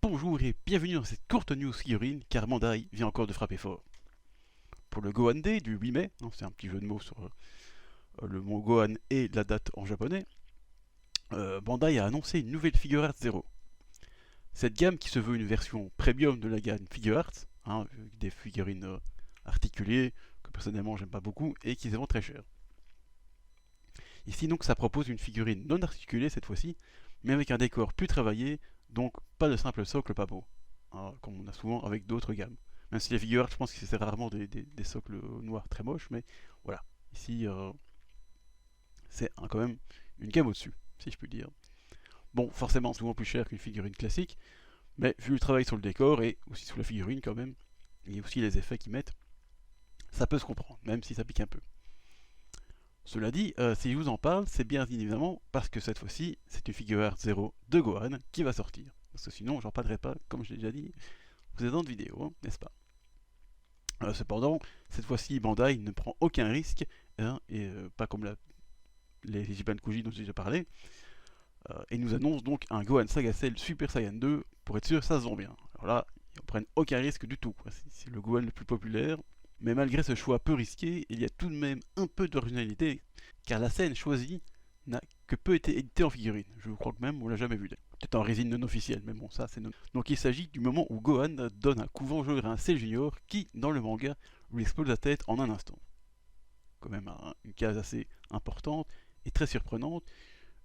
Bonjour et bienvenue dans cette courte news figurine car Bandai vient encore de frapper fort. Pour le Gohan Day du 8 mai, c'est un petit jeu de mots sur le mot Gohan et la date en japonais, Bandai a annoncé une nouvelle Figure Art Zero. Cette gamme qui se veut une version premium de la gamme Figure Art, avec des figurines articulées que personnellement j'aime pas beaucoup et qui se vendent très cher. Ici donc ça propose une figurine non articulée cette fois-ci, mais avec un décor plus travaillé, donc pas de simple socle pas beau, comme on a souvent avec d'autres gammes. Même si les figures art, je pense que c'est rarement des socles noirs très moches, mais voilà. Ici, c'est quand même une gamme au-dessus, si je puis dire. Bon, forcément, souvent plus cher qu'une figurine classique, mais vu le travail sur le décor et aussi sur la figurine quand même, et aussi les effets qu'ils mettent, ça peut se comprendre, même si ça pique un peu. Cela dit, si je vous en parle, c'est bien évidemment parce que cette fois-ci, c'est une Figure Art 0 de Gohan qui va sortir. Parce que sinon, j'en parlerai pas, comme je l'ai déjà dit, précédente vidéo, n'est-ce pas? Cependant, cette fois-ci, Bandai ne prend aucun risque, et pas comme les Jibankuji dont j'ai déjà parlé, et nous annonce donc un Gohan Saga Cell Super Saiyan 2, pour être sûr ça se vend bien. Alors là, ils ne prennent aucun risque du tout, c'est le Gohan le plus populaire, mais malgré ce choix peu risqué, il y a tout de même un peu d'originalité, car la scène choisie n'a que peu été éditée en figurine. Je crois que même on l'a jamais vue. Peut-être en résine non officielle, mais bon, ça c'est non. Donc il s'agit du moment où Gohan donne un coup vengeur à un Cell Junior qui, dans le manga, lui explose la tête en un instant. Quand même une case assez importante et très surprenante,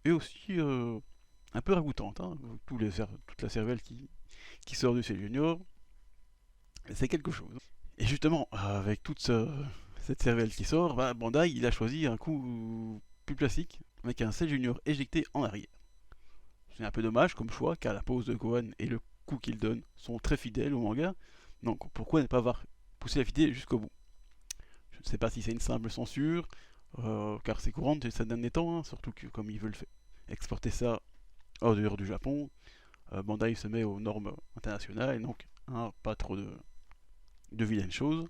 et aussi un peu ragoûtante. Toute la cervelle qui sort du Cell Junior, c'est quelque chose. Et justement, avec cette cervelle qui sort, Bandai il a choisi un coup plus classique, avec un Cell Junior éjecté en arrière. C'est un peu dommage comme choix, car la pose de Gohan et le coup qu'il donne sont très fidèles au manga, donc pourquoi ne pas avoir poussé la fidélité jusqu'au bout? Je ne sais pas si c'est une simple censure, car c'est courant de ces derniers temps, surtout que comme ils veulent exporter ça hors dehors du Japon, Bandai se met aux normes internationales, et donc pas trop de vilaines choses.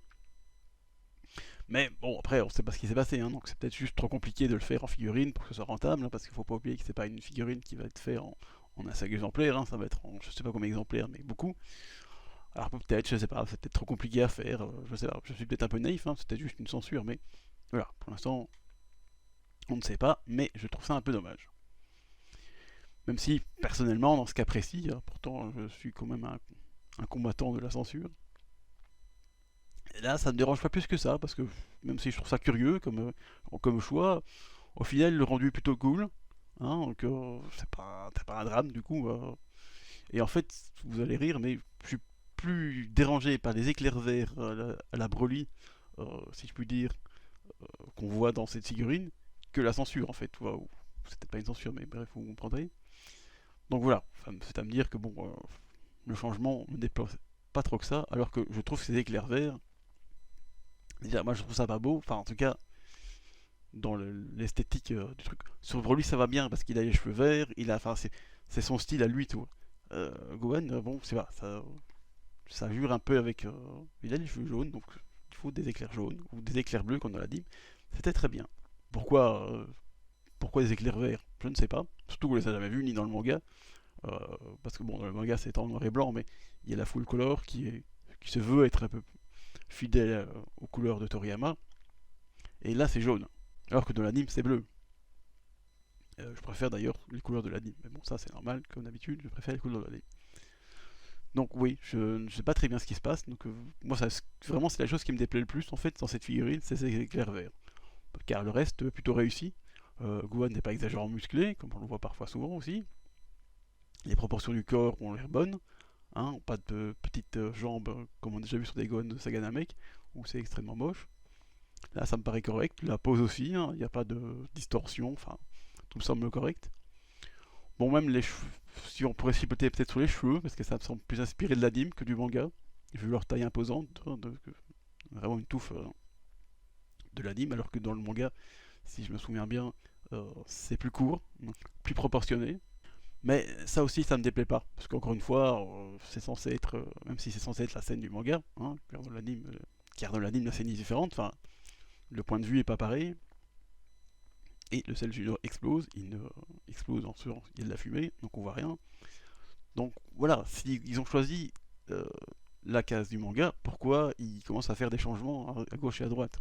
Mais bon, après, on sait pas ce qui s'est passé, donc c'est peut-être juste trop compliqué de le faire en figurine pour que ce soit rentable, parce qu'il faut pas oublier que c'est pas une figurine qui va être faite en un seul exemplaire, ça va être en je sais pas combien d'exemplaires, mais beaucoup. Alors peut-être, je sais pas, c'est peut-être trop compliqué à faire, je sais pas, je suis peut-être un peu naïf, c'est peut-être juste une censure, mais voilà, pour l'instant, on ne sait pas, mais je trouve ça un peu dommage. Même si, personnellement, dans ce cas précis, pourtant je suis quand même un combattant de la censure, et là, ça me dérange pas plus que ça, parce que même si je trouve ça curieux comme choix, au final, le rendu est plutôt cool. Donc, c'est pas un drame du coup. Et en fait, vous allez rire, mais je suis plus dérangé par les éclairs verts à la Broly, si je puis dire, qu'on voit dans cette figurine, que la censure en fait. C'était pas une censure, mais bref, vous comprendrez. Donc voilà, c'est à me dire que bon, le changement me déplace pas trop que ça, alors que je trouve que ces éclairs verts, déjà, moi je trouve ça pas beau, enfin en tout cas dans l'esthétique du truc. Sur Broly ça va bien parce qu'il a les cheveux verts, c'est son style à lui tout. Gohan, bon, c'est pas, ça jure un peu avec. Il a les cheveux jaunes, donc il faut des éclairs jaunes ou des éclairs bleus comme on l'a dit. C'était très bien. Pourquoi, pourquoi des éclairs verts? Je ne sais pas. Surtout qu'on les a jamais vus ni dans le manga. Euh, Parce que bon, dans le manga c'est en noir et blanc, mais il y a la full color qui se veut être un peu fidèle aux couleurs de Toriyama. Et là c'est jaune. Alors que dans l'anime c'est bleu. Je préfère d'ailleurs les couleurs de l'anime. Mais bon, ça c'est normal, comme d'habitude, je préfère les couleurs de l'anime. Donc oui, je ne sais pas très bien ce qui se passe. Donc moi, vraiment, c'est la chose qui me déplaît le plus en fait dans cette figurine, c'est ces éclairs verts. Car le reste plutôt réussi. Gohan n'est pas exagérément musclé, comme on le voit parfois souvent aussi. Les proportions du corps ont l'air bonnes. Pas de petites jambes comme on a déjà vu sur des Gohan de Saga Namek, où c'est extrêmement moche. Là, ça me paraît correct. La pose aussi, il n'y a pas de distorsion, enfin, tout me semble correct. Bon, même les cheveux, si on pourrait chipoter peut-être sur les cheveux, parce que ça me semble plus inspiré de l'anime que du manga, vu leur taille imposante, vraiment une touffe de l'anime, alors que dans le manga, si je me souviens bien, c'est plus court, donc plus proportionné. Mais ça aussi, ça me déplaît pas, parce qu'encore une fois, c'est censé être, même si c'est censé être la scène du manga, car dans l'anime la scène est différente, enfin, le point de vue est pas pareil, et le Cell Junior explose, il explose il y a de la fumée, donc on voit rien. Donc voilà, s'ils ont choisi euh, la case du manga, pourquoi ils commencent à faire des changements à gauche et à droite?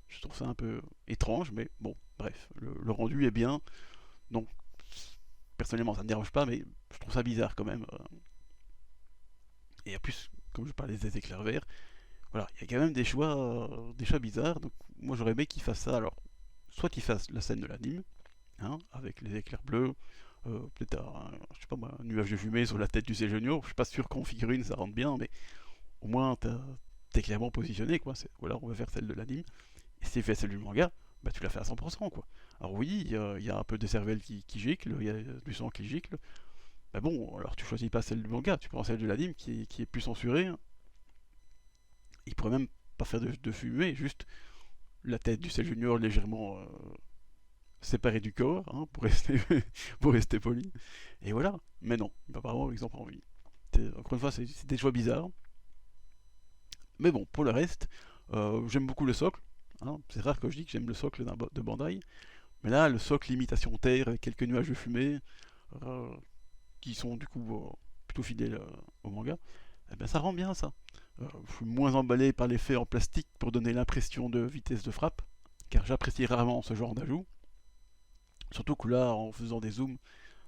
Je trouve ça un peu étrange, mais bon, bref, le rendu est bien, donc personnellement ça ne me dérange pas, mais je trouve ça bizarre quand même. Et en plus, comme je parlais des éclairs verts, voilà, il y a quand même des choix bizarres, donc moi j'aurais aimé qu'ils fassent ça, alors, soit qu'ils fassent la scène de l'anime, hein, avec les éclairs bleus, peut-être je sais pas moi, un nuage de fumée sur la tête du C Junior, je suis pas sûr qu'en figurine ça rentre bien, mais au moins t'es clairement positionné, quoi. Voilà, on va faire celle de l'anime. Et si tu fais celle du manga, bah tu la fais à 100%, quoi. Alors oui, il y a un peu de cervelle qui gicle, il y a du sang qui gicle. Bah bon, alors tu choisis pas celle du manga, tu prends celle de l'anime qui est plus censurée. Il pourrait même pas faire de fumée, juste la tête du Cell Junior légèrement séparée du corps, hein, pour rester, pour rester poli. Et voilà. Mais non, apparemment ils ont pas envie. Encore une fois, c'est des choix bizarres. Mais bon, pour le reste, j'aime beaucoup le socle, hein. C'est rare que je dis que j'aime le socle de Bandai. Mais là, le socle imitation terre, avec quelques nuages de fumée, euh, qui sont du coup plutôt fidèles au manga, eh ben, ça rend bien ça. Je suis moins emballé par l'effet en plastique pour donner l'impression de vitesse de frappe, car j'apprécie rarement ce genre d'ajout. Surtout que là, en faisant des zooms,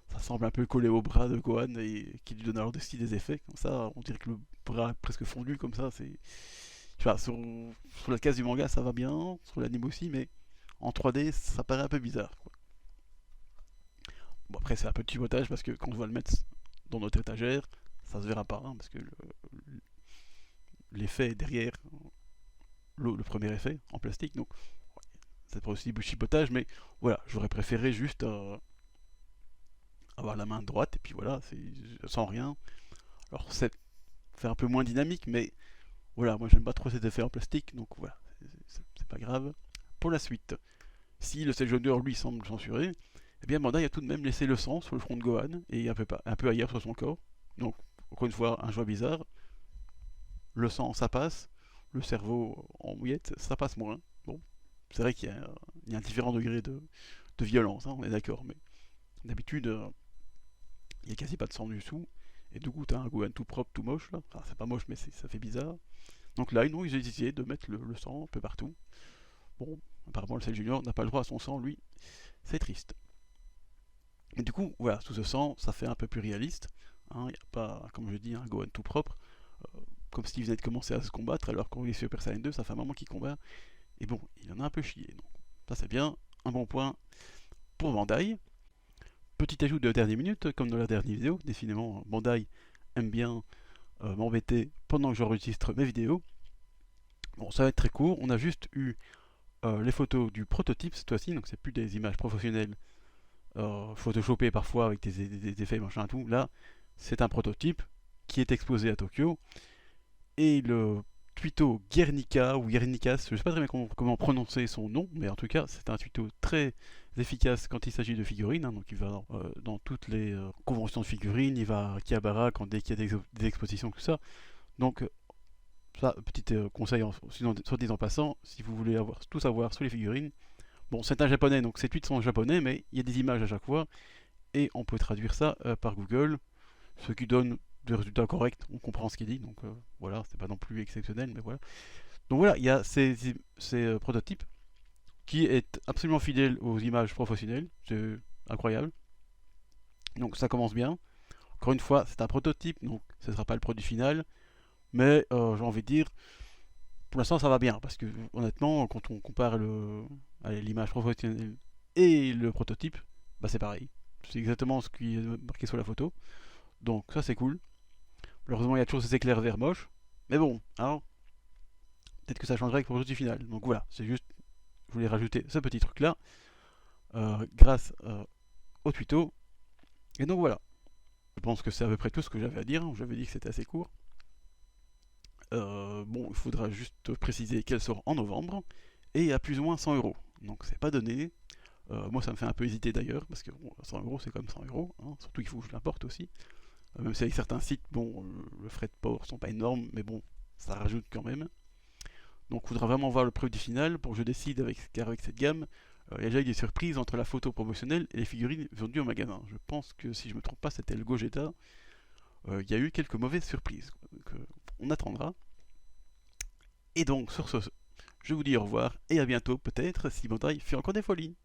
ça semble un peu collé au bras de Gohan et qui lui donne alors aussi des effets. Comme ça, on dirait que le bras est presque fondu comme ça. Tu vois, sur la case du manga, ça va bien, sur l'anime aussi, mais en 3D, ça paraît un peu bizarre, quoi. Bon, après, c'est un peu de chipotage parce que quand on va le mettre dans notre étagère, ça se verra pas, hein, parce que l'effet est derrière le premier effet en plastique. Donc, c'est pas aussi du chipotage, mais voilà, j'aurais préféré juste avoir la main droite et puis voilà, c'est sans rien. Alors, c'est fait un peu moins dynamique, mais voilà, moi j'aime pas trop cet effet en plastique, donc voilà, c'est pas grave. Pour la suite, si le Seljonder lui semble censuré, eh bien Bandai a tout de même laissé le sang sur le front de Gohan et un peu ailleurs sur son corps. Donc, encore une fois, un choix bizarre. Le sang, ça passe. Le cerveau en mouillette, ça passe moins. Bon, c'est vrai qu'il y a un différent degré de violence, hein, on est d'accord, mais d'habitude, il n'y a quasi pas de sang du dessous. Et du coup, t'as un Gohan tout propre, tout moche, là. Enfin, c'est pas moche, mais ça fait bizarre. Donc là, non, ils ont essayé de mettre le sang un peu partout. Bon, apparemment, le Cell Junior n'a pas le droit à son sang, lui. C'est triste. Et du coup, voilà, tout ce sang, ça fait un peu plus réaliste. Il n'y a pas, comme je dis, un Gohan tout propre. Comme s'il venait de commencer à se combattre, alors qu'on est sur Super Saiyan 2, ça fait un moment qu'il combat. Et bon, il en a un peu chié. Donc, ça c'est bien. Un bon point pour Bandai. Petit ajout de dernière minute, comme dans la dernière vidéo. Décidément, Bandai aime bien m'embêter pendant que j'enregistre mes vidéos. Bon, ça va être très court. On a juste eu les photos du prototype cette fois-ci. Donc, c'est plus des images professionnelles photoshopées parfois avec des effets machin tout. Là, c'est un prototype qui est exposé à Tokyo. Et le tuto Guernica ou Guernicas, je ne sais pas très bien comment prononcer son nom, mais en tout cas c'est un tuto très efficace quand il s'agit de figurines, hein. Donc il va dans toutes les conventions de figurines, il va à Akihabara dès qu'il y a des expositions, tout ça. Donc ça, petit conseil soit dit en passant, si vous voulez tout savoir sur les figurines, bon c'est un japonais, donc ces tweets sont en japonais, mais il y a des images à chaque fois, et on peut traduire ça par Google, ce qui donne des résultats corrects, on comprend ce qu'il dit, donc voilà, c'est pas non plus exceptionnel, mais voilà. Donc voilà, il y a ces prototypes qui est absolument fidèle aux images professionnelles, c'est incroyable. Donc ça commence bien. Encore une fois, c'est un prototype, donc ce ne sera pas le produit final, mais j'ai envie de dire, pour l'instant ça va bien, parce que honnêtement, quand on compare l'image professionnelle et le prototype, bah c'est pareil. C'est exactement ce qui est marqué sur la photo. Donc ça c'est cool. Malheureusement, il y a toujours ces éclairs verts moches. Mais bon, hein, peut-être que ça changerait avec le produit final. Donc voilà, c'est juste, je voulais rajouter ce petit truc là, grâce au tuto. Et donc voilà, je pense que c'est à peu près tout ce que j'avais à dire. J'avais dit que c'était assez court. Bon, il faudra juste préciser qu'elle sort en novembre et à plus ou moins 100 €. Donc c'est pas donné. Moi, ça me fait un peu hésiter d'ailleurs, parce que bon, 100 € c'est comme 100 €, hein, surtout qu'il faut que je l'importe aussi. Même si avec certains sites, bon, le frais de port sont pas énormes, mais bon, ça rajoute quand même. Donc il faudra vraiment voir le produit final pour que je décide car avec cette gamme, il y a déjà eu des surprises entre la photo promotionnelle et les figurines vendues au magasin. Je pense que si je me trompe pas, c'était le Gogeta. il y a eu quelques mauvaises surprises. Donc, on attendra. Et donc, sur ce, je vous dis au revoir et à bientôt, peut-être, si Bandai fait encore des folies.